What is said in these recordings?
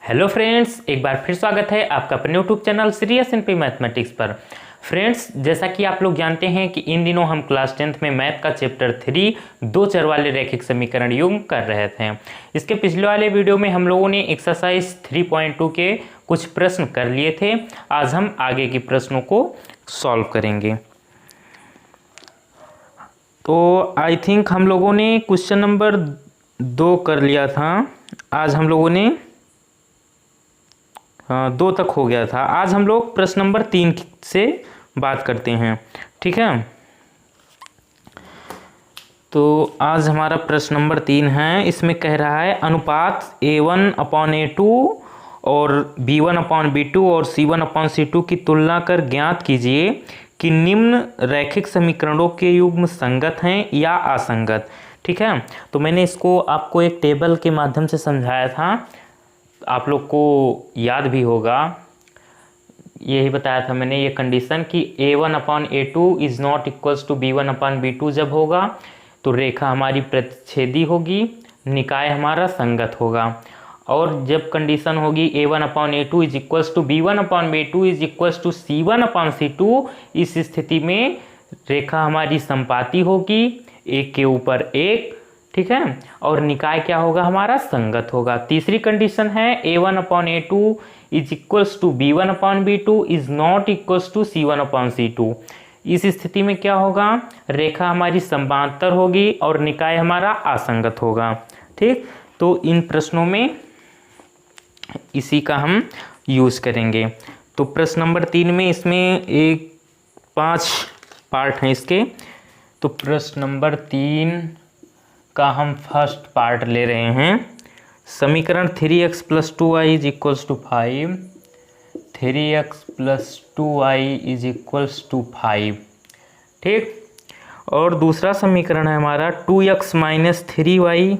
Hello friends, एक बार फिर स्वागत है आपका अपने YouTube channel serious NP mathematics पर। फ्रेंड्स, जैसा कि आप लोग जानते हैं कि इन दिनों हम क्लास 10th में मैथ का चैप्टर 3 दो चर वाले रैखिक समीकरण युग्म कर रहे थे। इसके पिछले वाले वीडियो में हम लोगों ने एक्सरसाइज 3.2 के कुछ प्रश्न कर लिए थे। आज हम आगे के प्रश्नों को सॉल्व करेंगे। तो आई थिंक हम लोगों ने क्वेश्चन नंबर 2 कर लिया था। आज हम लोगों ने 2 तक हो गया था। आज हम लोग प्रश्न नंबर 3 से बात करते हैं, ठीक है। तो आज हमारा प्रश्न नंबर 3 है। इसमें कह रहा है अनुपात A1/A2 और B1/B2 और C1/C2 की तुलना कर ज्ञात कीजिए कि निम्न रैखिक समीकरणों के युग्म संगत हैं या असंगत, ठीक है। तो मैंने इसको आपको एक टेबल के माध्यम से समझाया था, आप लोग को याद भी होगा। यही बताया था मैंने ये कंडीशन कि A1/A2 is not equals to B1/B2 जब होगा तो रेखा हमारी प्रतिच्छेदी होगी, निकाय हमारा संगत होगा। और जब कंडीशन होगी A1/A2 is equals to B1/B2 is equals to C1/C2, इस स्थिति में रेखा हमारी संपाती होगी, एक के ऊपर एक, ठीक है। और निकाय क्या होगा हमारा संगत होगा। तीसरी कंडीशन है A1/A2 is equals to B1/B2 is not equals to C1/C2। इस स्थिति में क्या होगा, रेखा हमारी समांतर होगी और निकाय हमारा असंगत होगा, ठीक। तो इन प्रश्नों में इसी का हम यूज करेंगे। तो प्रश्न नंबर 3 में इसमें 5 पार्ट हैं इसके। तो प्रश्न नंबर 3 का हम फर्स्ट पार्ट ले रहे हैं। समीकरण 3x + 2y is equals to 5, 3x + 2y is equals to 5, ठीक। और दूसरा समीकरण है हमारा 2x - 3y,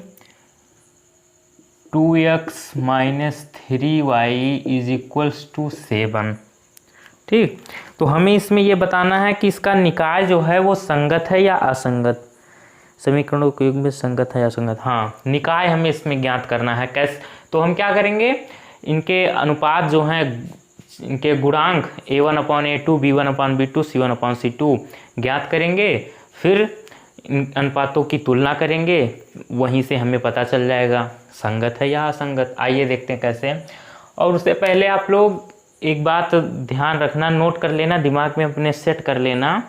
2x - 3y is equals to 7, ठीक। तो हमें इसमें यह बताना है कि इसका निकाय जो है वो संगत है या असंगत, समीकरणों के युग्म में संगत है या असंगत। हाँ, निकाय हमें इसमें ज्ञात करना है। कैसे? तो हम क्या करेंगे, इनके अनुपात जो हैं, इनके गुणांक A1/A2 B1/B2 C1/C2 ज्ञात करेंगे, फिर इन अनुपातों की तुलना करेंगे, वहीं से हमें पता चल जाएगा संगत है या असंगत। आइए देखते हैं कैसे। और उससे पहले आप लोग एक बात ध्यान रखना, नोट कर लेना, दिमाग में अपने सेट कर लेना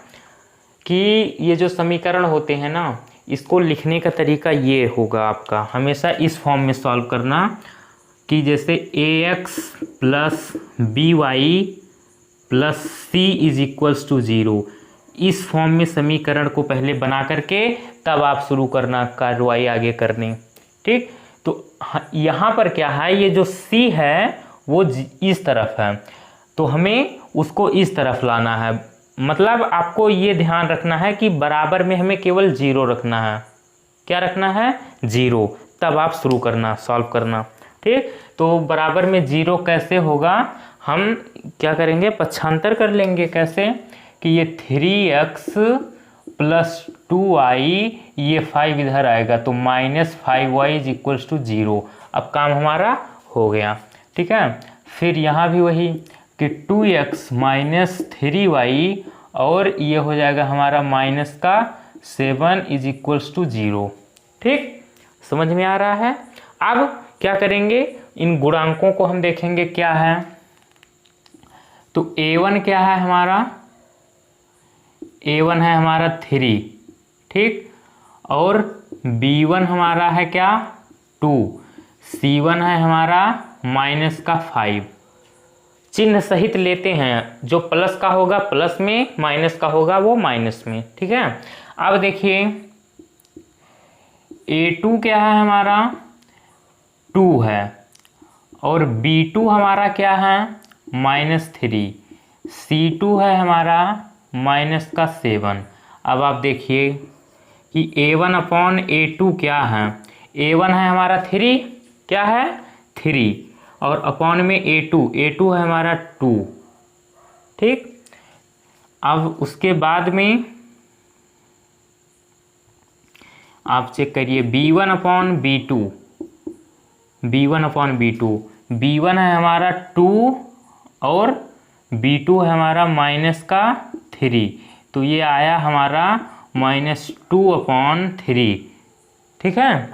कि ये जो समीकरण होते हैं ना, इसको लिखने का तरीका ये होगा आपका, हमेशा इस फॉर्म में सॉल्व करना कि जैसे ax + by + c is equals to 0। इस फॉर्म में समीकरण को पहले बना करके तब आप शुरू करना कार्रवाई आगे करनी, ठीक। तो यहाँ पर क्या है, ये जो c है वो इस तरफ है, तो हमें उसको इस तरफ लाना है। मतलब आपको ये ध्यान रखना है कि बराबर में हमें केवल 0 रखना है। क्या रखना है? 0। तब आप शुरू करना, सॉल्व करना, ठीक। तो बराबर में 0 कैसे होगा, हम क्या करेंगे, पक्षांतर कर लेंगे। कैसे कि ये 3x + 2y, ये 5 इधर आएगा तो -5y इज इक्वल्स टू 0। अब काम हमारा हो गया, ठीक है। फिर यहाँ भी वही कि 2x - 3y और ये हो जाएगा हमारा -7 इज इक्वल्स टू 0, ठीक। समझ में आ रहा है। अब क्या करेंगे, इन गुणांकों को हम देखेंगे क्या है। तो A1 क्या है हमारा, A1 है हमारा 3, ठीक। और B1 हमारा है क्या, 2, C1 है हमारा -5। चिन्ह सहित लेते हैं, जो प्लस का होगा प्लस में, माइनस का होगा वो माइनस में, ठीक है। अब देखिए A2 क्या है हमारा, 2 है, और B2 हमारा क्या है, -3, C2 है हमारा -7। अब आप देखिए कि A1/A2 क्या है, A1 है हमारा 3, क्या है 3, और अपॉन में A2 है हमारा 2, ठीक। अब उसके बाद में आप चेक करिए B1/B2, B1 है हमारा 2 और B2 है हमारा -3, तो ये आया हमारा -2/3। ठीक है,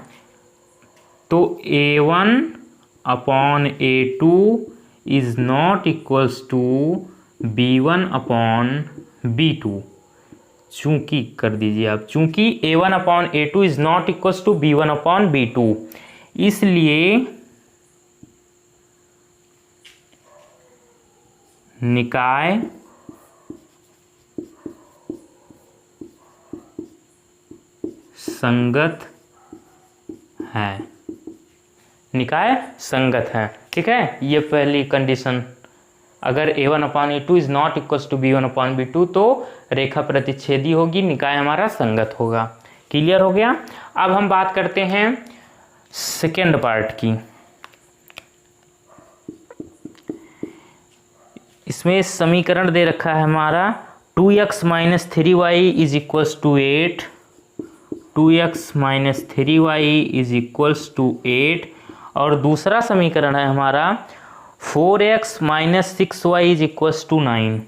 तो A1/A2 is not equals to B1/B2। चूंकि कर दीजिए आप, चूंकि A1/A2 is not equals to B1/B2, इसलिए निकाय संगत है, निकाय संगत है। ठीक है, ये पहली कंडीशन। अगर A1/A2 is not equals to B1/B2 तो रेखा प्रतिच्छेदी होगी, निकाय हमारा संगत होगा। क्लियर हो गया। अब हम बात करते हैं सेकेंड पार्ट की। इसमें समीकरण दे रखा है हमारा 2x - 3y is equals to 8, 2x - 3y is equals to 8, और दूसरा समीकरण है हमारा 4x - 6y is equals to 9,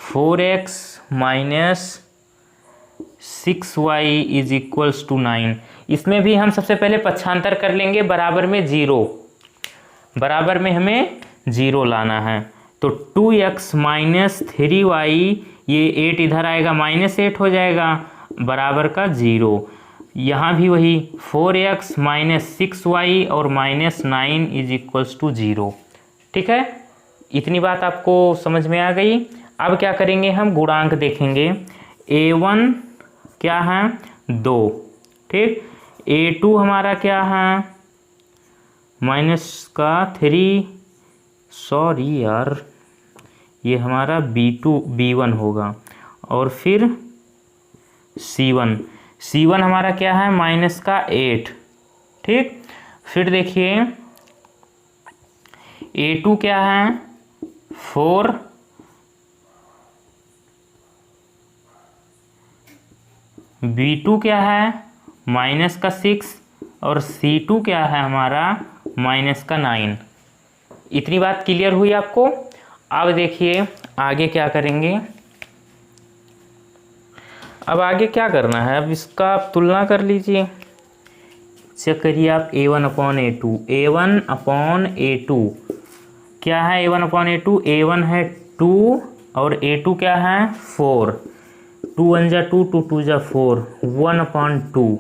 4x - 6y is equals to 9। इसमें भी हम सबसे पहले पक्षांतर कर लेंगे, बराबर में 0, बराबर में हमें 0 लाना है। तो 2x - 3y, ये 8 इधर आएगा -8 हो जाएगा, बराबर का 0। यहाँ भी वही 4x - 6y और -9 इज इक्वल्स टू 0। ठीक है, इतनी बात आपको समझ में आ गई। अब क्या करेंगे, हम गुणांक देखेंगे। A1 क्या है 2, ठीक, A2 हमारा क्या है -3, सॉरी यार, ये हमारा B1 होगा, और फिर C1 हमारा क्या है -8। ठीक, फिर देखिए A2 क्या है 4, B2 क्या है -6, और C2 क्या है हमारा -9। इतनी बात क्लियर हुई आपको। अब देखिए आगे क्या करेंगे। अब आगे क्या करना है, अब इसका आप तुलना कर लीजिए। चेक करिए आप A1/A2, A1/A2 क्या है, A1/A2, A1 है 2 और A2 क्या है 4, 2 1 जा 2, 2 2 जा 4, 1/2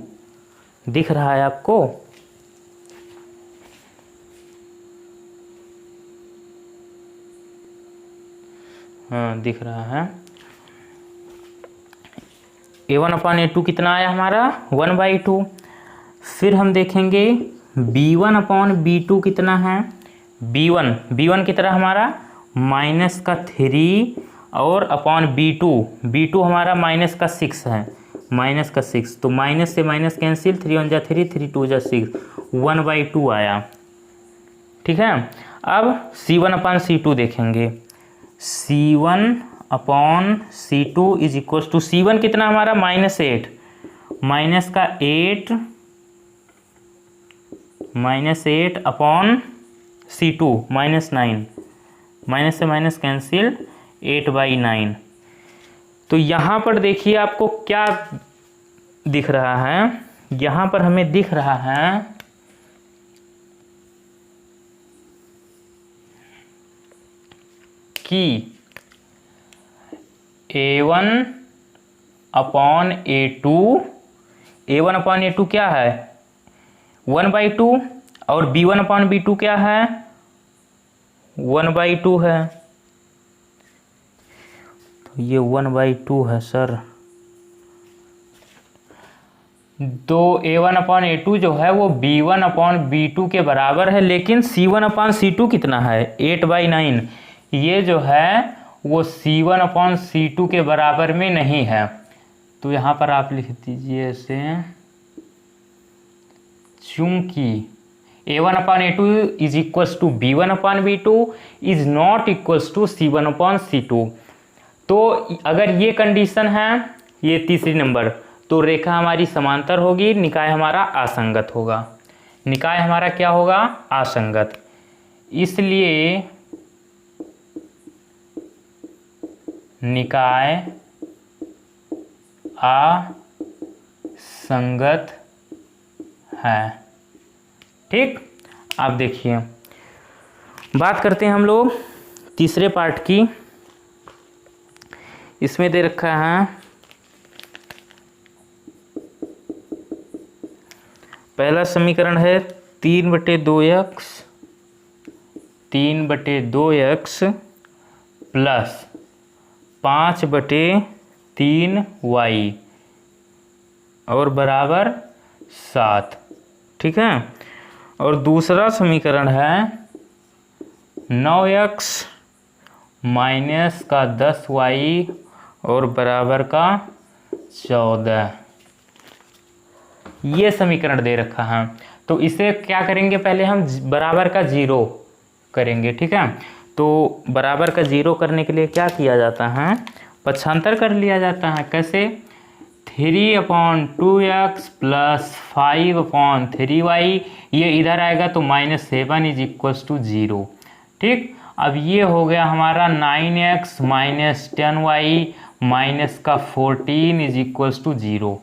दिख रहा है आपको। हाँ दिख रहा है। A1/A2 कितना आया हमारा 1/2। फिर हम देखेंगे B1/B2 कितना है। B1 की तरह हमारा -3 और अपॉन B2 हमारा -6 है, -6, तो माइनस से माइनस कैंसिल, 3 1 जा 3, 3 2 जा 6, 1/2 आया। ठीक है, अब C1/C2 देखेंगे। C1/C2 is equals to, C1 कितना हमारा -8, -8 अपॉन C2 -9, माइनस से माइनस कैंसिल, 8/9। तो यहाँ पर देखिए आपको क्या दिख रहा है, यहाँ पर हमें दिख रहा है कि A1/A2 क्या है 1/2 और B1/B2 क्या है 1/2 है। तो ये 1/2 है सर। तो A1/A2 जो है वो B1/B2 के बराबर है, लेकिन C1/C2 कितना है 8/9। ये जो है वो C1/C2 के बराबर में नहीं है। तो यहाँ पर आप लिख दीजिए ऐसे, चूंकि A1/A2 is equals to B1/B2 is not equals to C1/C2। तो अगर ये कंडीशन है, ये तीसरी नंबर, तो रेखा हमारी समांतर होगी, निकाय हमारा असंगत होगा। निकाय हमारा क्या होगा असंगत। इसलिए निकाय असंगत है। ठीक, आप देखिए बात करते हैं हम लोग तीसरे पार्ट की। इसमें दे रखा है पहला समीकरण है 3/2x प्लस 5/3y और बराबर 7। ठीक है, और दूसरा समीकरण है 9x माइनस का 10y और बराबर का 14। ये समीकरण दे रखा है। तो इसे क्या करेंगे, पहले हम बराबर का 0 करेंगे। ठीक है, तो बराबर का 0 करने के लिए क्या किया जाता है, पक्षांतर कर लिया जाता है। कैसे, 3/2x प्लस 5/3y, ये इधर आएगा तो -7 = 0। ठीक, अब ये हो गया हमारा 9x माइनस 10y माइनस का 14 = 0।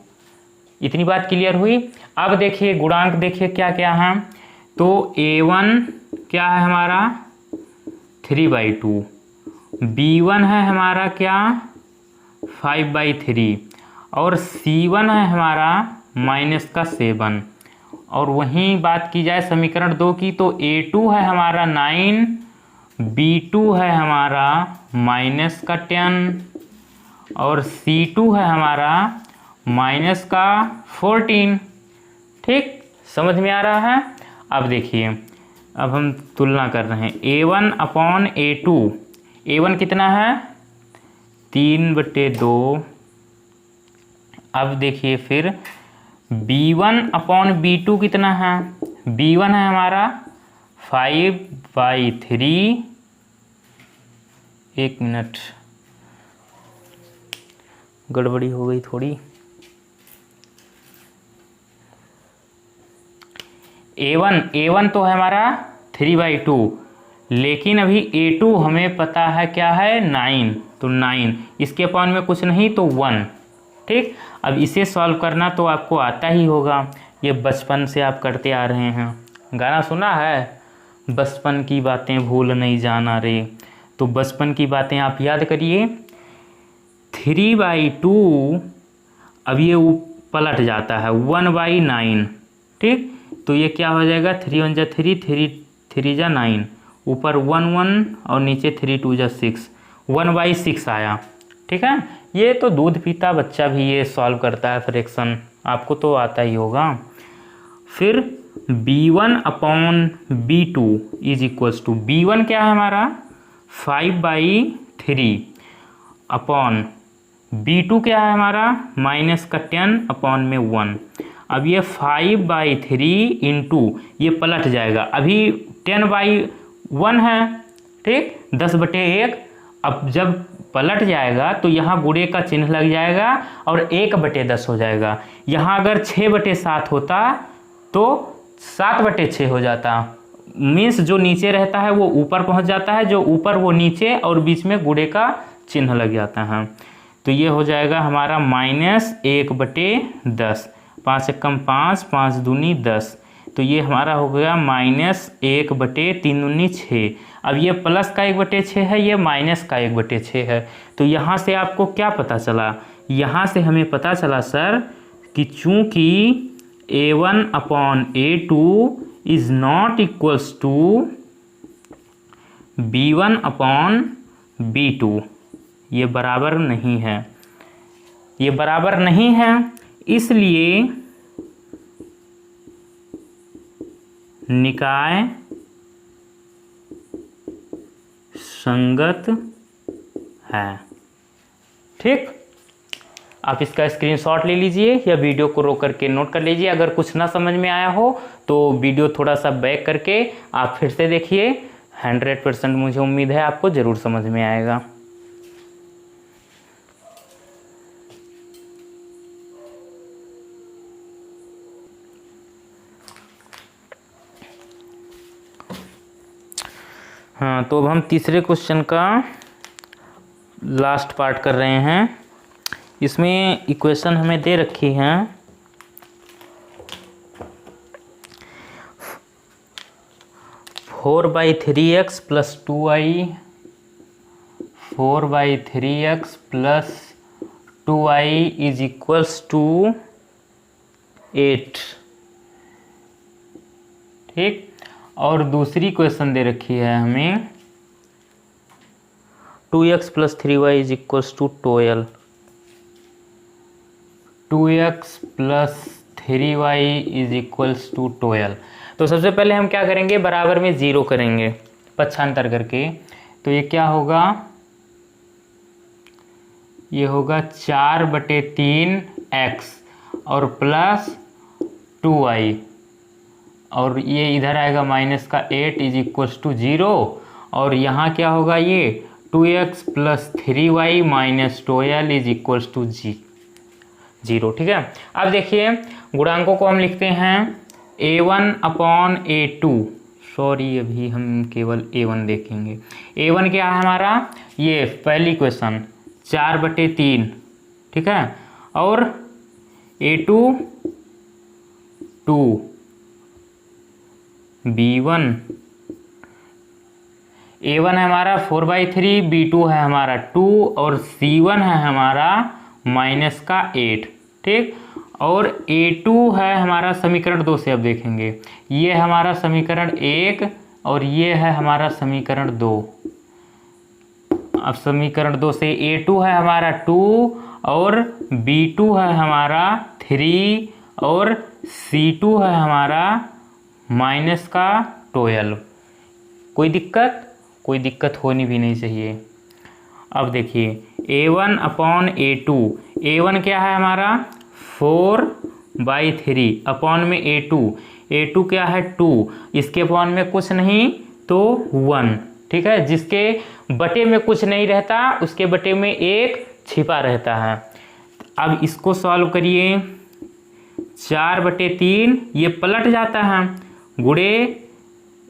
इतनी बात क्लियर हुई। अब देखिए गुणांक देखिए क्या क्या है। तो a1 क्या है हमारा 3/2, b1 है हमारा क्या 5/3 और c1 है हमारा माइनस का 7। और वहीं बात की जाए समीकरण 2 की, तो a2 है हमारा 9, b2 है हमारा माइनस का 10 और c2 है हमारा माइनस का 14। ठीक, समझ में आ रहा है। अब देखिए, अब हम तुलना कर रहे हैं a1/a2। a1 कितना है 3/2। अब देखिए फिर b1/b2 कितना है, b1 है हमारा 5/3। एक मिनट, गड़बड़ी हो गई थोड़ी। a1 तो है हमारा 3/2, लेकिन अभी a2 हमें पता है क्या है 9, तो 9 इसके अपॉन में कुछ नहीं तो 1। ठीक, अब इसे सॉल्व करना तो आपको आता ही होगा, ये बचपन से आप करते आ रहे हैं। गाना सुना है, बचपन की बातें भूल नहीं जाना रे। तो बचपन की बातें आप याद करिए। 3/2 अब ये पलट जाता है 1/9। ठीक, तो ये क्या हो जाएगा 3 × 1 = 3, 3 × 9, ऊपर 1 1 और नीचे 3 2 = 6, 1/6 आया। ठीक है, ये तो दूध पीता बच्चा भी ये सॉल्व करता है फ्रैक्शन, आपको तो आता ही होगा। फिर b1/b2 = b1 क्या है हमारा 5/3 अपॉन b2 क्या है हमारा माइनस का 10/1। अब ये 5/3 इंटू ये पलट जाएगा, अभी 10/1 है। ठीक, 10/1। अब जब पलट जाएगा तो यहाँ गुणे का चिन्ह लग जाएगा और 1/10 हो जाएगा। यहाँ अगर 6/7 होता तो 7/6 हो जाता। मीन्स जो नीचे रहता है वो ऊपर पहुँच जाता है, जो ऊपर वो नीचे, और बीच में गुणे का चिन्ह लग जाता है। तो ये हो जाएगा हमारा -1/10, 5 × 5, 5 दूनी 10। तो ये हमारा हो गया -1/3 दूनी 6। अब ये प्लस का 1/6 है, ये माइनस का 1/6 है। तो यहाँ से आपको क्या पता चला, यहाँ से हमें पता चला सर कि चूँकि a1/a2 is not equals to b1/b2, ये बराबर नहीं है, ये बराबर नहीं है, इसलिए निकाय संगत है। ठीक, आप इसका स्क्रीनशॉट ले लीजिए या वीडियो को रोक करके नोट कर लीजिए। अगर कुछ ना समझ में आया हो तो वीडियो थोड़ा सा बैक करके आप फिर से देखिए। 100% मुझे उम्मीद है आपको ज़रूर समझ में आएगा। हाँ, तो अब हम तीसरे क्वेश्चन का लास्ट पार्ट कर रहे हैं। इसमें इक्वेशन हमें दे रखी है 4/3x + 2y 4/3x + 2y = 8। ठीक, और दूसरी क्वेश्चन दे रखी है हमें 2x + 3y = 12। 2x + 3y = 12। तो सबसे पहले हम क्या करेंगे, बराबर में 0 करेंगे पक्षांतर करके। तो ये क्या होगा, ये होगा 4/3x और प्लस 2y, और ये इधर आएगा -8 = 0। और यहाँ क्या होगा, ये 2x + 3y - 12 = 0। ठीक है, अब देखिए गुणांकों को हम लिखते हैं a1/a2। सॉरी, अभी हम केवल a1 देखेंगे। a1 क्या है हमारा, ये पहली क्वेश्चन 4/3। ठीक है, और a2 2, b1 a1 है हमारा 4/3, b2 है हमारा 2 और c1 है हमारा -8। ठीक, और a2 है हमारा समीकरण 2 से अब देखेंगे, ये है हमारा समीकरण 1 और ये है हमारा समीकरण 2। अब समीकरण 2 से a2 है हमारा 2 और b2 है हमारा 3 और c2 है हमारा -12। कोई दिक्कत होनी भी नहीं चाहिए। अब देखिए a1/a2, a1 क्या है हमारा 4/3 अपॉन में a2 क्या है 2, इसके अपॉन में कुछ नहीं तो 1। ठीक है, जिसके बटे में कुछ नहीं रहता उसके बटे में 1 छिपा रहता है। अब इसको सॉल्व करिए, 4/3 ये पलट जाता है, गुणे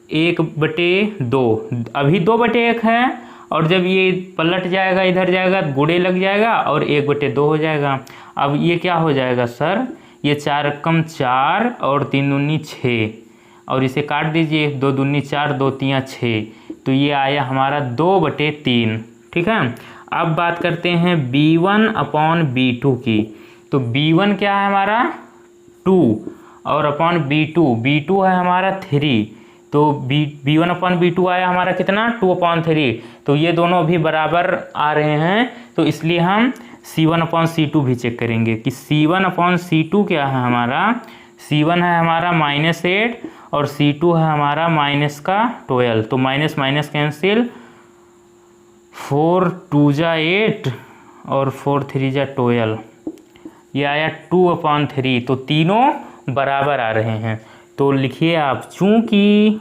1/2, अभी 2/1 है, और जब ये पलट जाएगा इधर जाएगा गुणे लग जाएगा और 1/2 हो जाएगा। अब ये क्या हो जाएगा सर, ये 4 × 4 और 3 दूनी 6, और इसे काट दीजिए, 2 दूनी 4 2 3 6, तो ये आया हमारा 2/3। ठीक है, अब बात करते हैं b1/b2 की। तो b1 क्या है हमारा 2 और अपॉन b2 है हमारा 3, तो b1/b2 आया हमारा कितना 2/3। तो ये दोनों भी बराबर आ रहे हैं, तो इसलिए हम c1/c2 भी चेक करेंगे कि c1/c2 क्या है हमारा, c1 है हमारा -8 और c2 है हमारा -12। तो माइनस माइनस कैंसिल, 4 2 जा 8 और 4 3 जा 12, ये आया 2/3। तो तीनों बराबर आ रहे हैं। तो लिखिए आप, चूंकि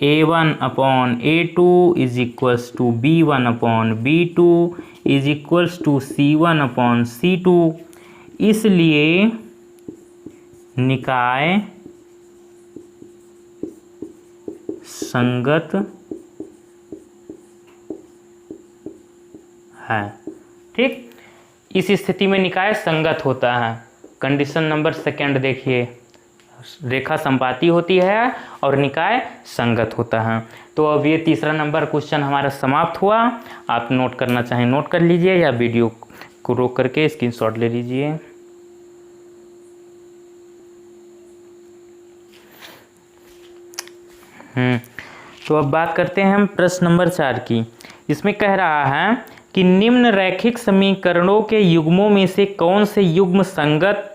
a1/a2 = b1/b2 = c1/c2, इसलिए निकाय संगत है। ठीक, इस स्थिति में निकाय संगत होता है। कंडीशन नंबर 2 देखिए, रेखा संपाती होती है और निकाय संगत होता है। तो अब ये तीसरा नंबर क्वेश्चन हमारा समाप्त हुआ। आप नोट करना चाहें नोट कर लीजिए, या वीडियो को रोक करके स्क्रीनशॉट ले लीजिए। तो अब बात करते हैं हम प्रश्न नंबर 4 की। इसमें कह रहा है कि निम्न रैखिक समीकरणों के युग्मों में से कौन से युग्म संगत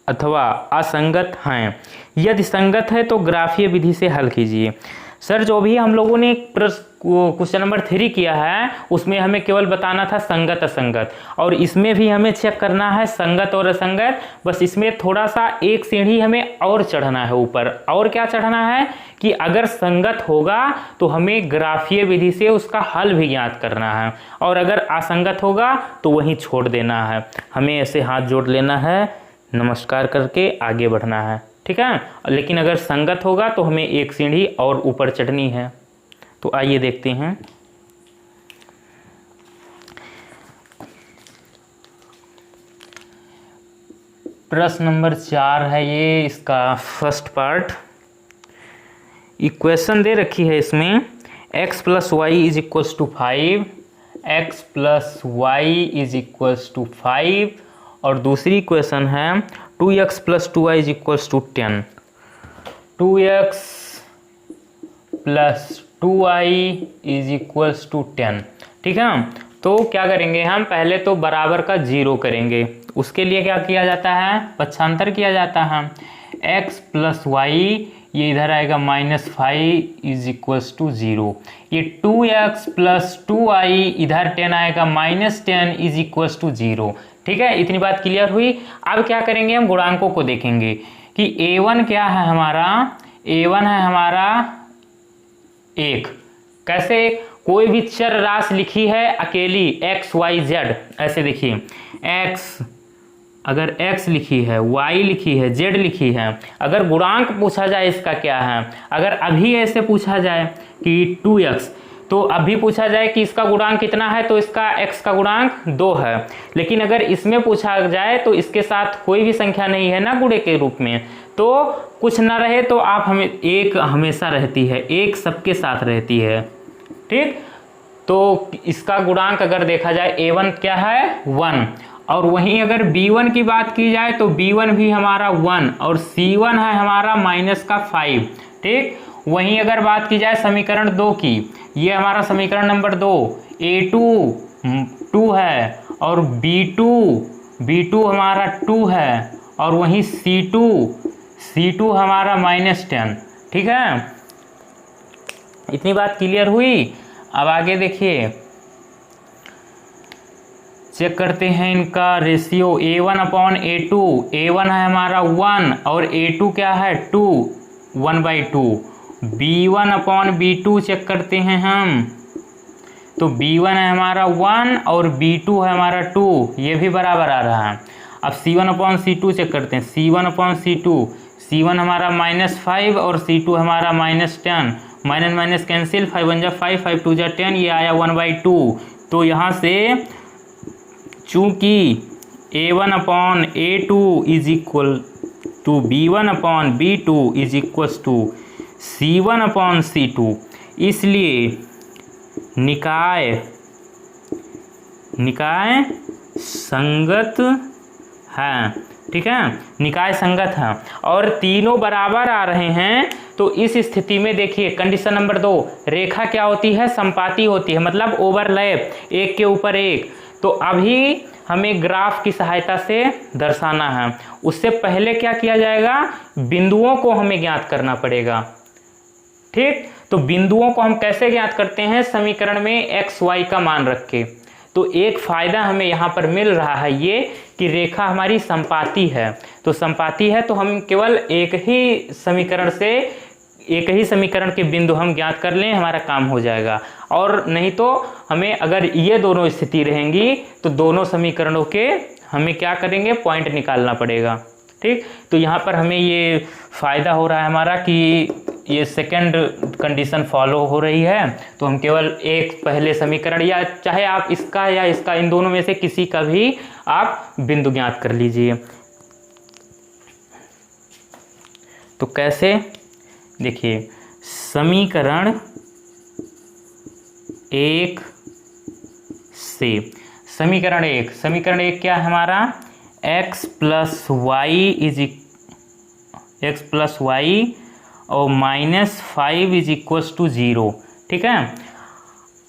अथवा असंगत हैं, यदि संगत है तो ग्राफीय विधि से हल कीजिए। सर, जो भी हम लोगों ने क्वेश्चन नंबर 3 किया है उसमें हमें केवल बताना था संगत असंगत, और इसमें भी हमें चेक करना है संगत और असंगत। बस इसमें थोड़ा सा एक सीढ़ी हमें और चढ़ना है ऊपर। और क्या चढ़ना है कि अगर संगत होगा तो हमें ग्राफीय विधि से उसका हल भी ज्ञात करना है, और अगर असंगत होगा तो वहीं छोड़ देना है। हमें ऐसे हाथ जोड़ लेना है, नमस्कार करके आगे बढ़ना है। ठीक है, लेकिन अगर संगत होगा तो हमें एक सीढ़ी और ऊपर चढ़नी है। तो आइए देखते हैं। प्रश्न नंबर 4 है ये, इसका फर्स्ट पार्ट। इक्वेशन दे रखी है इसमें x + y = 5, x + y = 5, और दूसरी इक्वेशन है 2x + 2y = 10, 2x + 2y = 10। ठीक है, तो क्या करेंगे हम, पहले तो बराबर का 0 करेंगे। उसके लिए क्या किया जाता है, पक्षांतर किया जाता है। x + y ये इधर आएगा -5 = 0। ये 2x + 2y इधर 10 आएगा -10 = 0। ठीक है, इतनी बात क्लियर हुई। अब क्या करेंगे, हम गुणांकों को देखेंगे कि a1 क्या है हमारा, a1 है हमारा 1। कैसे, कोई भी चर राशि लिखी है अकेली x y z, ऐसे देखिए x, अगर x लिखी है, y लिखी है, z लिखी है, अगर गुणांक पूछा जाए इसका क्या है, अगर अभी ऐसे पूछा जाए कि 2x, तो अभी पूछा जाए कि इसका गुणांक कितना है, तो इसका x का गुणांक 2 है। लेकिन अगर इसमें पूछा जाए तो इसके साथ कोई भी संख्या नहीं है ना गुणे के रूप में, तो कुछ ना रहे तो आप हमें एक हमेशा रहती है, एक सबके साथ रहती है। ठीक, तो इसका गुणांक अगर देखा जाए a1 क्या है 1, और वहीं अगर b1 की बात की जाए तो b1 भी हमारा 1, और c1 है हमारा -5। ठीक, वहीं अगर बात की जाए समीकरण 2 की, ये हमारा समीकरण नंबर 2, a2 2 है, और b2 हमारा 2 है, और वहीं c2 हमारा -10। ठीक है, इतनी बात क्लियर हुई। अब आगे देखिए, चेक करते हैं इनका रेशियो a1/a2। a1 है हमारा 1 और a2 क्या है 2, 1/2। b1/b2 चेक करते हैं हम, तो b1 है हमारा 1 और b2 है हमारा 2, ये भी बराबर आ रहा है। अब c1/c2 चेक करते हैं, c1/c2, c1 हमारा -5 और c2 हमारा -10, माइनस माइनस कैंसिल, 5 1 जा 5, 5 2 जा 10, ये आया 1/2। तो यहाँ से चूँकि a1/a2 = b1/b2 = c1/c2, इसलिए निकाय संगत है। ठीक है, निकाय संगत है और तीनों बराबर आ रहे हैं। तो इस स्थिति में देखिए कंडीशन नंबर 2, रेखा क्या होती है, संपाती होती है, मतलब ओवरलैप, एक के ऊपर एक। तो अभी हमें ग्राफ की सहायता से दर्शाना है। उससे पहले क्या किया जाएगा, बिंदुओं को हमें ज्ञात करना पड़ेगा। ठीक, तो बिंदुओं को हम कैसे ज्ञात करते हैं, समीकरण में x y का मान रख के। तो एक फायदा हमें यहाँ पर मिल रहा है ये कि रेखा हमारी संपाती है। तो संपाती है तो हम केवल एक ही समीकरण के बिंदु हम ज्ञात कर लें, हमारा काम हो जाएगा। और नहीं तो हमें अगर ये दोनों स्थिति रहेंगी तो दोनों समीकरणों के हमें क्या करेंगे, पॉइंट निकालना पड़ेगा। ठीक, तो यहाँ पर हमें ये फ़ायदा हो रहा है हमारा कि ये सेकंड कंडीशन फॉलो हो रही है। तो हम केवल एक पहले समीकरण, या चाहे आप इसका या इसका, इन दोनों में से किसी का भी आप बिंदु ज्ञात कर लीजिए। तो कैसे, देखिए समीकरण 1 से, समीकरण 1 क्या है हमारा, x + y और -5 = 0। ठीक है,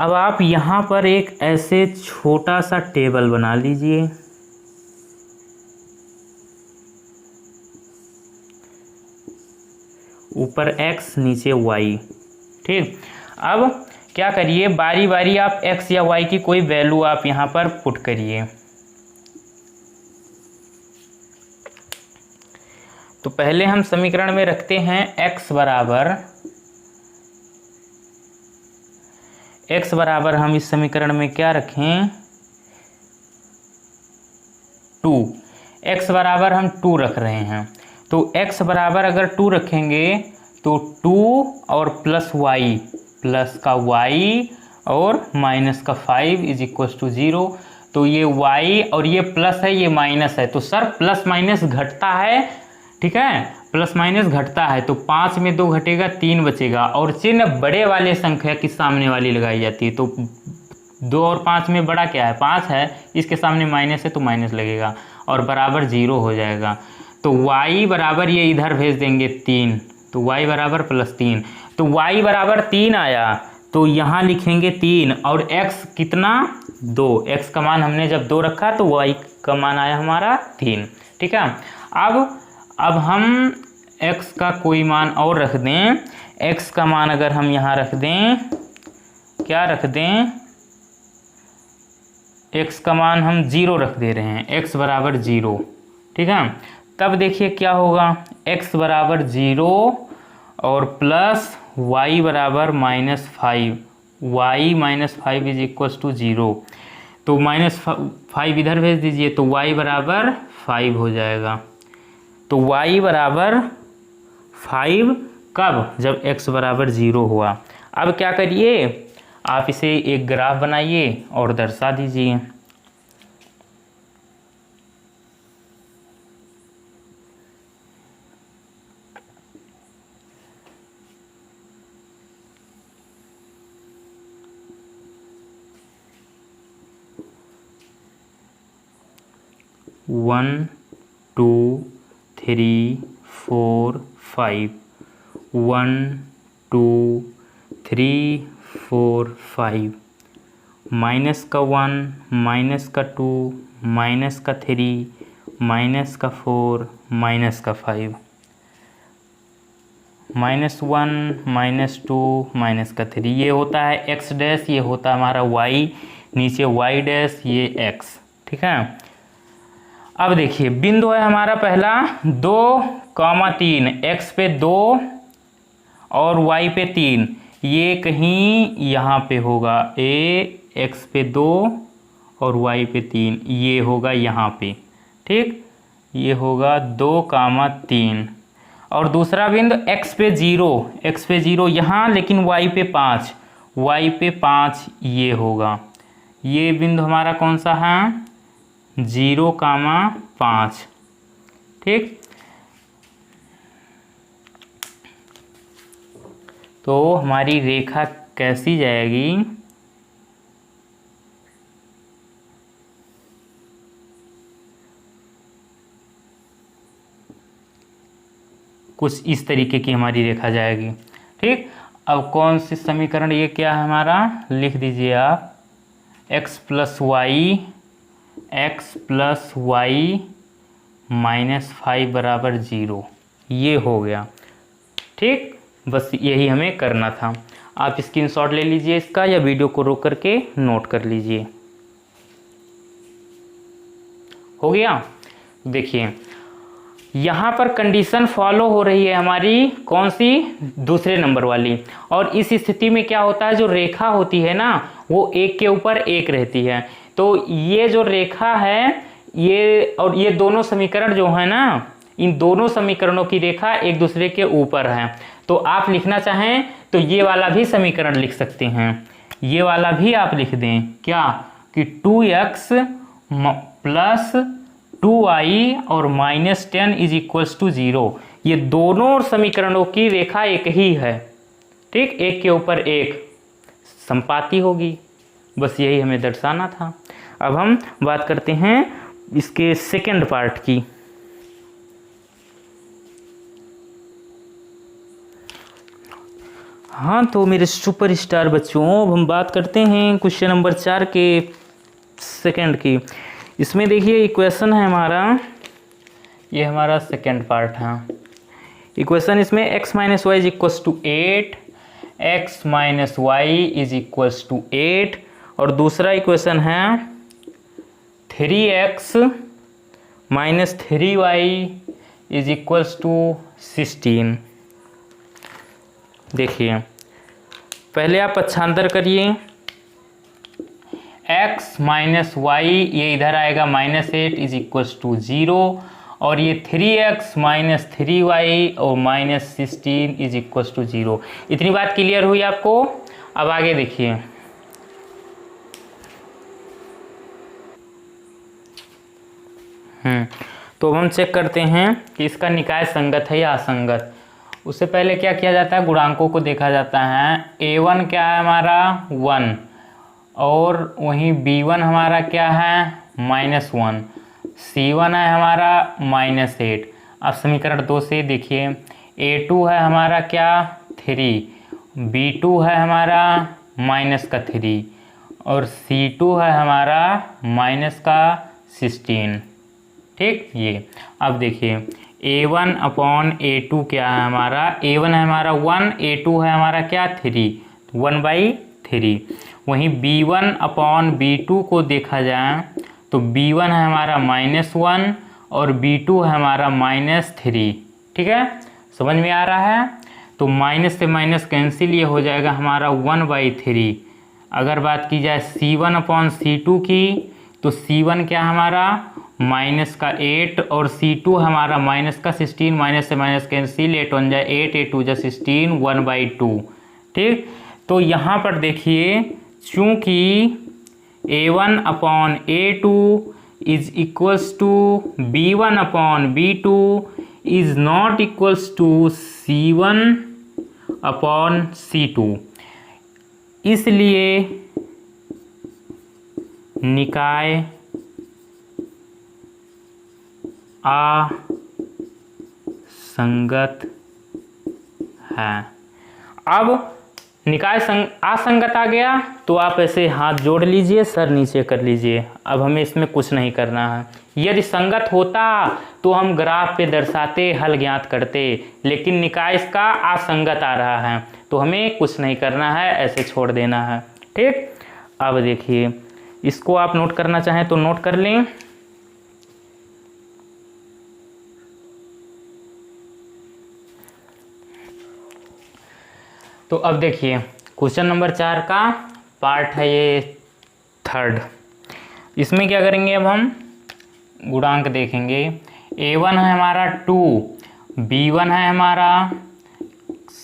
अब आप यहाँ पर एक ऐसे छोटा सा टेबल बना लीजिए। ऊपर x नीचे y। ठीक, अब क्या करिए, बारी बारी आप x या y की कोई वैल्यू आप यहाँ पर पुट करिए। तो पहले हम समीकरण में रखते हैं x बराबर हम इस समीकरण में क्या रखें, 2। x बराबर हम 2 रख रहे हैं। तो x बराबर अगर 2 रखेंगे तो 2 और +y, प्लस का y और माइनस का 5 इज इक्वल टू 0। तो ये y और ये प्लस है, ये माइनस है, तो सर प्लस माइनस घटता है, ठीक है, प्लस माइनस घटता है। तो 5 में 2 घटेगा, 3 बचेगा, और चिन्ह बड़े वाले संख्या की सामने वाली लगाई जाती है। तो 2 और 5 में बड़ा क्या है, 5 है, इसके सामने माइनस है तो माइनस लगेगा और बराबर 0 हो जाएगा। तो y बराबर ये इधर भेज देंगे 3, तो y बराबर +3। तो y बराबर 3 आया, तो यहाँ लिखेंगे 3 और x कितना 2, x का मान हमने जब 2 रखा तो y का मान आया हमारा 3, ठीक है। अब हम x का कोई मान और रख दें, x का मान अगर हम यहाँ रख दें, क्या रख दें, x का मान हम 0 रख दे रहे हैं, x बराबर 0, ठीक है। तब देखिए क्या होगा, x बराबर 0 और प्लस y बराबर -5, y -5 इज इक्वल टू 0। तो -5 इधर भेज दीजिए, तो y बराबर 5 हो जाएगा। तो y बराबर 5 कब, जब x बराबर 0 हुआ। अब क्या करिए, आप इसे एक ग्राफ बनाइए और दर्शा दीजिए। वन 2 3 4 5, 1 2 3 4 5, माइनस का 1 माइनस का 2 माइनस का 3 माइनस का 4 माइनस का 5, -1 -2 माइनस का 3, ये होता है x डैश, ये होता है हमारा y, नीचे y डैश, ये x, ठीक है। अब देखिए बिंदु है हमारा पहला 2,3, x पे 2 और y पे 3, ये कहीं यहाँ पे होगा, x पे 2 और y पे 3, ये होगा यहाँ पे, ठीक, ये होगा 2,3। और दूसरा बिंदु x पे 0 यहाँ, लेकिन y पे 5 ये होगा। ये बिंदु हमारा कौन सा है, 0,5, ठीक। तो हमारी रेखा कैसी जाएगी, कुछ इस तरीके की हमारी रेखा जाएगी, ठीक। अब कौन सी समीकरण, ये क्या है हमारा, लिख दीजिए आप, x प्लस वाई -5 बराबर 0, ये हो गया, ठीक। बस यही हमें करना था। आप स्क्रीनशॉट ले लीजिए इसका, या वीडियो को रोक करके नोट कर लीजिए। हो गया। देखिए यहाँ पर कंडीशन फॉलो हो रही है हमारी, कौन सी, दूसरे नंबर वाली। और इस स्थिति में क्या होता है, जो रेखा होती है ना, वो एक के ऊपर एक रहती है। तो ये जो रेखा है, ये और ये दोनों समीकरण जो है ना, इन दोनों समीकरणों की रेखा एक दूसरे के ऊपर है। तो आप लिखना चाहें तो ये वाला भी समीकरण लिख सकते हैं, ये वाला भी आप लिख दें, क्या, कि 2x प्लस 2y और -10 इज इक्वल्स टू 0। ये दोनों समीकरणों की रेखा एक ही है, ठीक, एक के ऊपर एक संपाती होगी। बस यही हमें दर्शाना था। अब हम बात करते हैं इसके सेकंड पार्ट की। हाँ, तो मेरे सुपरस्टार बच्चों, अब हम बात करते हैं क्वेश्चन नंबर 4 के सेकंड की। इसमें देखिए इक्वेशन है हमारा, ये हमारा सेकंड पार्ट है। इक्वेशन इसमें x minus y is equals to 8, x minus y is equals to 8, और दूसरा इक्वेशन है 3x minus 3y is equals to 16। देखिए पहले आप पक्षांतर करिए, x माइनस वाई, ये इधर आएगा -8 इज इक्वल्स टू 0, और ये 3x माइनस 3y और -16 इज इक्वल्स टू 0। इतनी बात क्लियर हुई आपको। अब आगे देखिए, तो अब हम चेक करते हैं कि इसका निकाय संगत है या असंगत। उससे पहले क्या किया जाता है, गुणांकों को देखा जाता है। a1 क्या है हमारा 1, और वहीं b1 हमारा क्या है -1, c1 है हमारा -8। अब समीकरण 2 से देखिए, a2 है हमारा क्या 3, b2 है हमारा -3, और c2 है हमारा -16। ठीक, ये अब देखिए a1/a2 क्या है हमारा, a1 है हमारा 1, a2 है हमारा क्या 3, 1/3। वहीं b1/b2 को देखा जाए तो b1 है हमारा -1 और b2 है हमारा -3। ठीक है, समझ में आ रहा है। तो माइनस से माइनस कैंसिल, ये हो जाएगा हमारा 1/3। अगर बात की जाए c1/c2 की, तो c1 क्या हमारा -8 और c2 हमारा -16, माइनस से माइनस कैंसिल, 8 1 जाए 8, 8 2 जाए 16, 1/2। ठीक, तो यहाँ पर देखिए, चूँकि a1/a2 is equals to b1/b2 is not equals to c1/c2, इसलिए निकाय असंगत है। अब निकाय असंगत आ गया तो आप ऐसे हाथ जोड़ लीजिए, सर नीचे कर लीजिए। अब हमें इसमें कुछ नहीं करना है। यदि संगत होता तो हम ग्राफ पे दर्शाते, हल ज्ञात करते, लेकिन निकाय इसका असंगत आ रहा है तो हमें कुछ नहीं करना है, ऐसे छोड़ देना है। ठीक, अब देखिए, इसको आप नोट करना चाहें तो नोट कर लें। तो अब देखिए, क्वेश्चन नंबर 4 का पार्ट है ये 3rd। इसमें क्या करेंगे, अब हम गुणांक देखेंगे। a1 है हमारा 2, b1 है हमारा,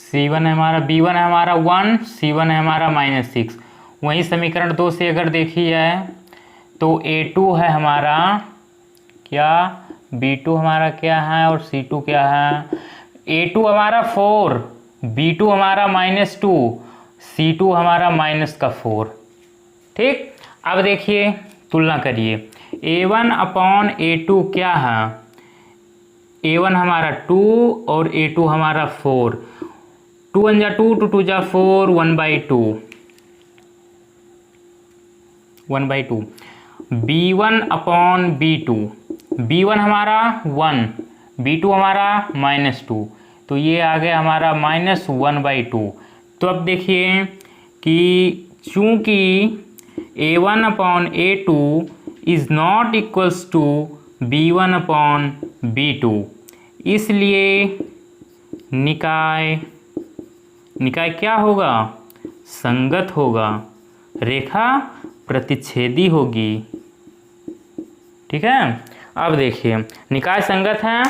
c1 है हमारा, b1 है हमारा 1, c1 है हमारा -6। वहीं समीकरण 2 से अगर देखी जाए तो a2 है हमारा क्या, b2 हमारा क्या है और c2 क्या है। a2 हमारा 4, b2 हमारा -2, c2 हमारा -4। ठीक, अब देखिए तुलना करिए, a1/a2 क्या है, a1 हमारा 2 और a2 हमारा 4, 2 1 जा 2, 2 2 जा 4, 1/2। b1/b2, b1 हमारा 1, b2 हमारा -2, तो ये आ गया हमारा -1/2। तो अब देखिए कि चूँकि a1/a2 is not equals to b1/b2, इसलिए निकाय क्या होगा, संगत होगा, रेखा प्रतिच्छेदी होगी। ठीक है, अब देखिए निकाय संगत है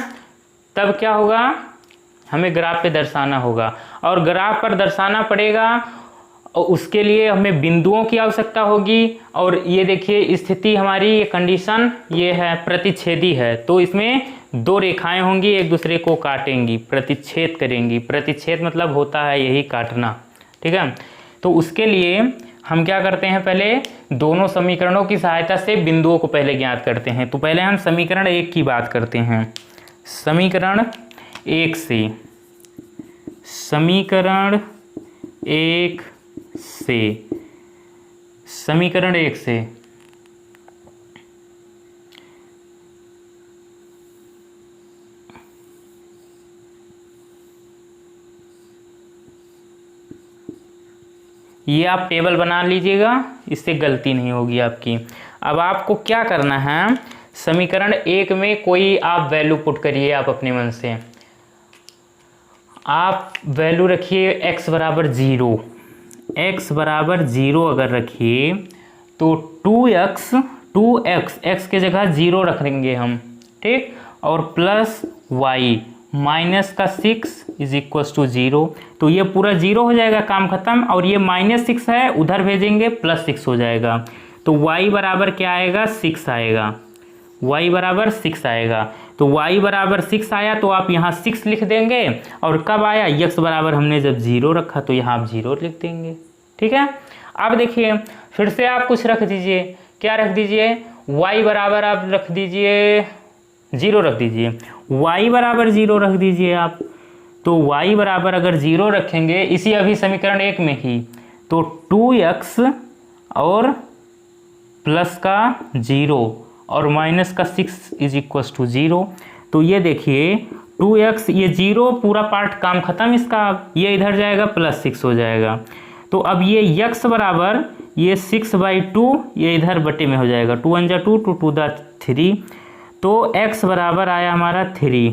तब क्या होगा, हमें ग्राफ पे दर्शाना होगा, और ग्राफ पर दर्शाना पड़ेगा और उसके लिए हमें बिंदुओं की आवश्यकता होगी। और ये देखिए स्थिति हमारी, ये कंडीशन ये है, प्रतिच्छेदी है, तो इसमें 2 रेखाएं होंगी, एक दूसरे को काटेंगी, प्रतिच्छेद करेंगी। प्रतिच्छेद मतलब होता है यही काटना। ठीक है, तो उसके लिए हम क्या करते हैं, पहले दोनों समीकरणों की सहायता से बिंदुओं को पहले ज्ञात करते हैं। तो पहले हम समीकरण 1 की बात करते हैं। समीकरण 1 से, समीकरण 1 से, समीकरण 1 से ये आप टेबल बना लीजिएगा, इससे गलती नहीं होगी आपकी। अब आपको क्या करना है, समीकरण 1 में कोई आप वैल्यू पुट करिए, आप अपने मन से आप वैल्यू रखिए x बराबर 0। x बराबर 0 अगर रखिए तो 2x, x के जगह 0 रखेंगे हम। ठीक, और प्लस y, माइनस का 6 इज इक्वल टू 0। तो ये पूरा 0 हो जाएगा, काम खत्म। और ये -6 है, उधर भेजेंगे +6 हो जाएगा। तो y बराबर क्या आएगा, 6 आएगा। y बराबर 6 आएगा। तो y बराबर 6 आया तो आप यहाँ 6 लिख देंगे। और कब आया, x बराबर हमने जब 0 रखा तो यहाँ आप 0 लिख देंगे। ठीक है। अब देखिए फिर से आप कुछ रख दीजिए। क्या रख दीजिए, y बराबर आप रख दीजिए 0 रख दीजिए, y बराबर 0 रख दीजिए आप। तो y बराबर अगर 0 रखेंगे इसी अभी समीकरण 1 में ही, तो 2x और प्लस का 0 और माइनस का 6 इज इक्वल टू 0। तो ये देखिए 2x, ये 0 पूरा पार्ट काम खत्म इसका, ये इधर जाएगा +6 हो जाएगा। तो अब ये x बराबर ये 6/2, ये इधर बटे में हो जाएगा, 2 1 जा 2, 2 2 दा 3। तो x बराबर आया हमारा 3।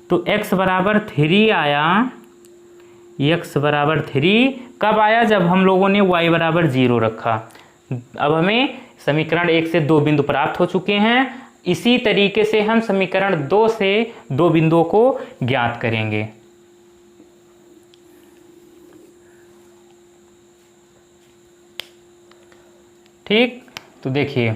तो x बराबर 3 आया, x बराबर 3 कब आया, जब हम लोगों ने y बराबर 0 रखा। अब हमें समीकरण 1 से 2 बिंदु प्राप्त हो चुके हैं। इसी तरीके से हम समीकरण 2 से 2 बिंदुओं को ज्ञात करेंगे। ठीक, तो देखिए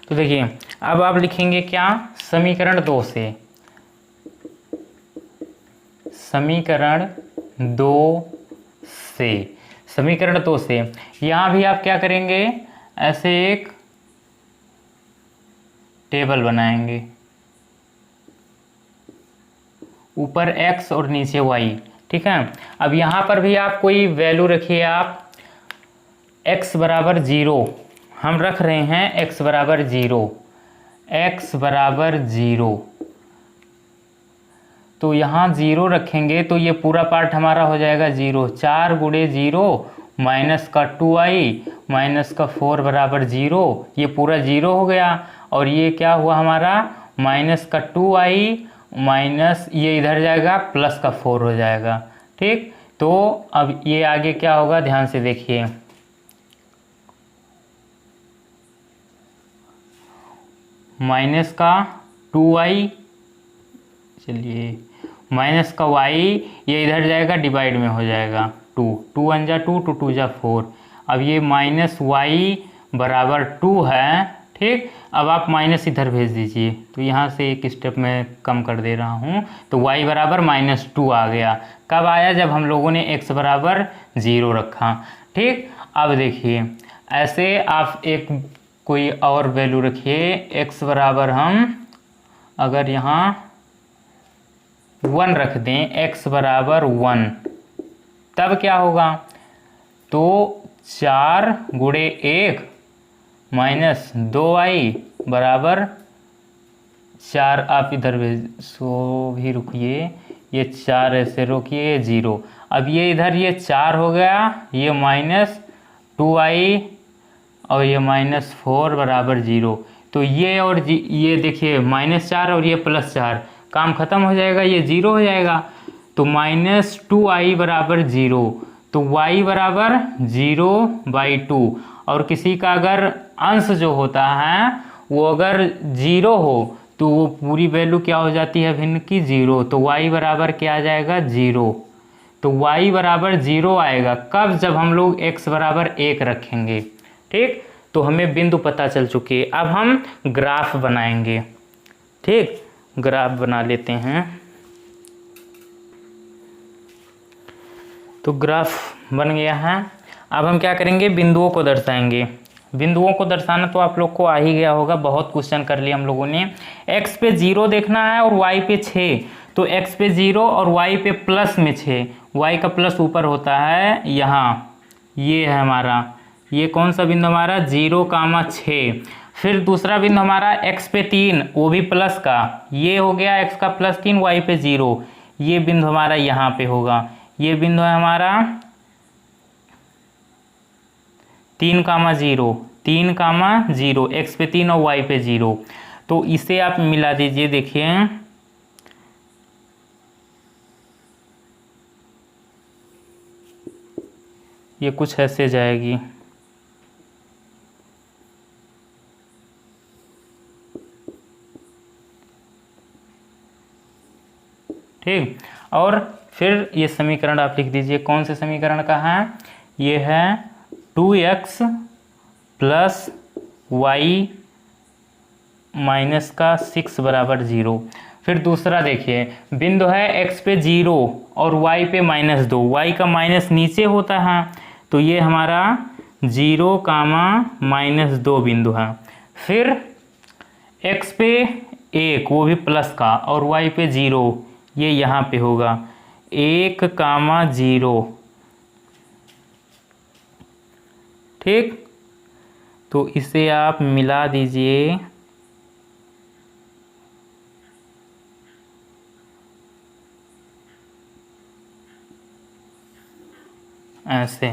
तो देखिए अब आप लिखेंगे क्या, समीकरण 2 से, समीकरण 2 से, समीकरण 2 से यहाँ भी आप क्या करेंगे, ऐसे एक टेबल बनाएंगे, ऊपर x और नीचे y। ठीक है। अब यहाँ पर भी आप कोई वैल्यू रखिए, आप x बराबर 0 हम रख रहे हैं, x बराबर 0, x बराबर 0। तो यहाँ 0 रखेंगे तो ये पूरा पार्ट हमारा हो जाएगा 0, 4 गुणे 0 माइनस का 2i माइनस का 4 बराबर 0, ये पूरा 0 हो गया। और ये क्या हुआ हमारा, माइनस का 2i माइनस ये इधर जाएगा प्लस का 4 हो जाएगा। ठीक, तो अब ये आगे क्या होगा, ध्यान से देखिए, माइनस का 2i, चलिए माइनस का y, ये इधर जाएगा डिवाइड में हो जाएगा 2, 2 1 जा 2, 2 2 जा 4। अब ये माइनस y बराबर 2 है। ठीक, अब आप माइनस इधर भेज दीजिए, तो यहाँ से एक स्टेप में कम कर दे रहा हूँ। तो y बराबर -2 आ गया। कब आया, जब हम लोगों ने x बराबर 0 रखा। ठीक, अब देखिए ऐसे आप एक कोई और वैल्यू रखिए, x बराबर हम अगर यहाँ 1 रख दें, x बराबर 1, तब क्या होगा, तो 4 गुणे 1 माइनस 2i बराबर 4। आप इधर भी रुकिए, ये 4 ऐसे रोकिए, 0। अब ये इधर ये 4 हो गया, ये माइनस 2i और ये -4 बराबर 0। तो ये और ये देखिए -4 और ये +4, काम खत्म हो जाएगा, ये 0 हो जाएगा। तो -2i बराबर 0, तो y बराबर 0/2। और किसी का अगर अंश जो होता है वो अगर 0 हो तो वो पूरी वैल्यू क्या हो जाती है, भिन्न की 0। तो y बराबर क्या आ जाएगा, 0। तो y बराबर 0 आएगा कब, जब हम लोग x बराबर 1 रखेंगे। ठीक, तो हमें बिंदु पता चल चुके। अब हम ग्राफ बनाएंगे। ठीक, ग्राफ बना लेते हैं। तो ग्राफ बन गया है। अब हम क्या करेंगे, बिंदुओं को दर्शाएंगे। बिंदुओं को दर्शाना तो आप लोग को आ ही गया होगा, बहुत क्वेश्चन कर लिया हम लोगों ने। x पे 0 देखना है और y पे 6, तो x पे 0 और y पे प्लस में 6, y का प्लस ऊपर होता है यहाँ, ये है हमारा, ये कौन सा बिंदु हमारा, 0,6। फिर दूसरा बिंदु हमारा x पे 3, वो भी प्लस का, ये हो गया x का +3, y पे 0, ये बिंदु हमारा यहाँ पे होगा। ये बिंदु है हमारा 3,0, 3,0, x पे 3 और y पे 0। तो इसे आप मिला दीजिए, देखिए ये कुछ ऐसे जाएगी। ठीक। और फिर ये समीकरण आप लिख दीजिए, कौन से समीकरण का है, ये है 2x प्लस वाई माइनस का 6 बराबर 0। फिर दूसरा देखिए, बिंदु है x पे 0 और y पे -2, y का माइनस नीचे होता है, तो ये हमारा 0, -2 बिंदु है। फिर x पे 1, वो भी प्लस का, और y पे 0, ये यहाँ पे होगा 1, 0। ठीक, तो इसे आप मिला दीजिए, ऐसे,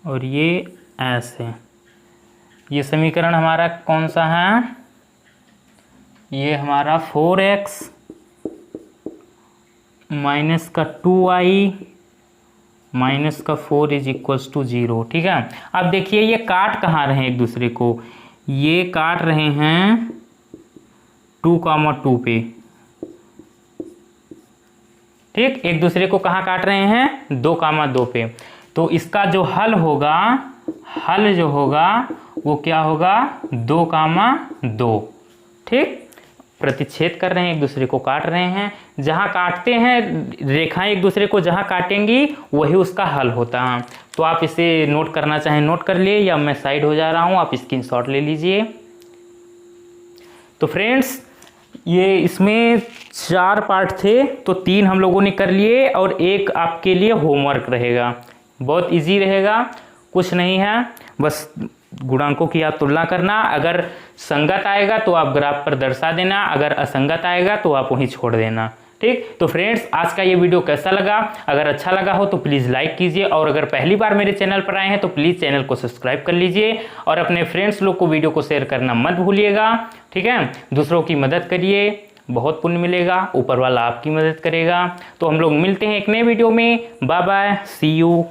और ये ऐसे। ये समीकरण हमारा कौन सा है, ये हमारा 4x माइनस का 2y माइनस का 4 इज इक्वल्स टू 0। ठीक है, अब देखिए ये काट कहाँ रहे हैं एक दूसरे को, ये काट रहे हैं 2, 2 पे। ठीक, एक दूसरे को कहाँ काट रहे हैं, 2, 2 पे। तो इसका जो हल होगा, हल जो होगा वो क्या होगा, 2, 2। ठीक, प्रतिच्छेद कर रहे हैं, एक दूसरे को काट रहे हैं, जहाँ काटते हैं रेखाएं एक दूसरे को जहाँ काटेंगी वही उसका हल होता है। तो आप इसे नोट करना चाहें नोट कर लिए, या मैं साइड हो जा रहा हूँ, आप स्क्रीनशॉट ले लीजिए। तो फ्रेंड्स, ये इसमें 4 पार्ट थे, तो 3 हम लोगों ने कर लिए, और एक आपके लिए होमवर्क रहेगा, बहुत इजी रहेगा, कुछ नहीं है, बस गुणांकों की आप तुलना करना। अगर संगत आएगा तो आप ग्राफ पर दर्शा देना, अगर असंगत आएगा तो आप वहीं छोड़ देना। ठीक, तो फ्रेंड्स, आज का ये वीडियो कैसा लगा, अगर अच्छा लगा हो तो प्लीज़ लाइक कीजिए, और अगर पहली बार मेरे चैनल पर आए हैं तो प्लीज़ चैनल को सब्सक्राइब कर लीजिए, और अपने फ्रेंड्स लोग को वीडियो को शेयर करना मत भूलिएगा। ठीक है, दूसरों की मदद करिए, बहुत पुण्य मिलेगा, ऊपर वाला आपकी मदद करेगा। तो हम लोग मिलते हैं एक नए वीडियो में, बाय बाय, सी यू।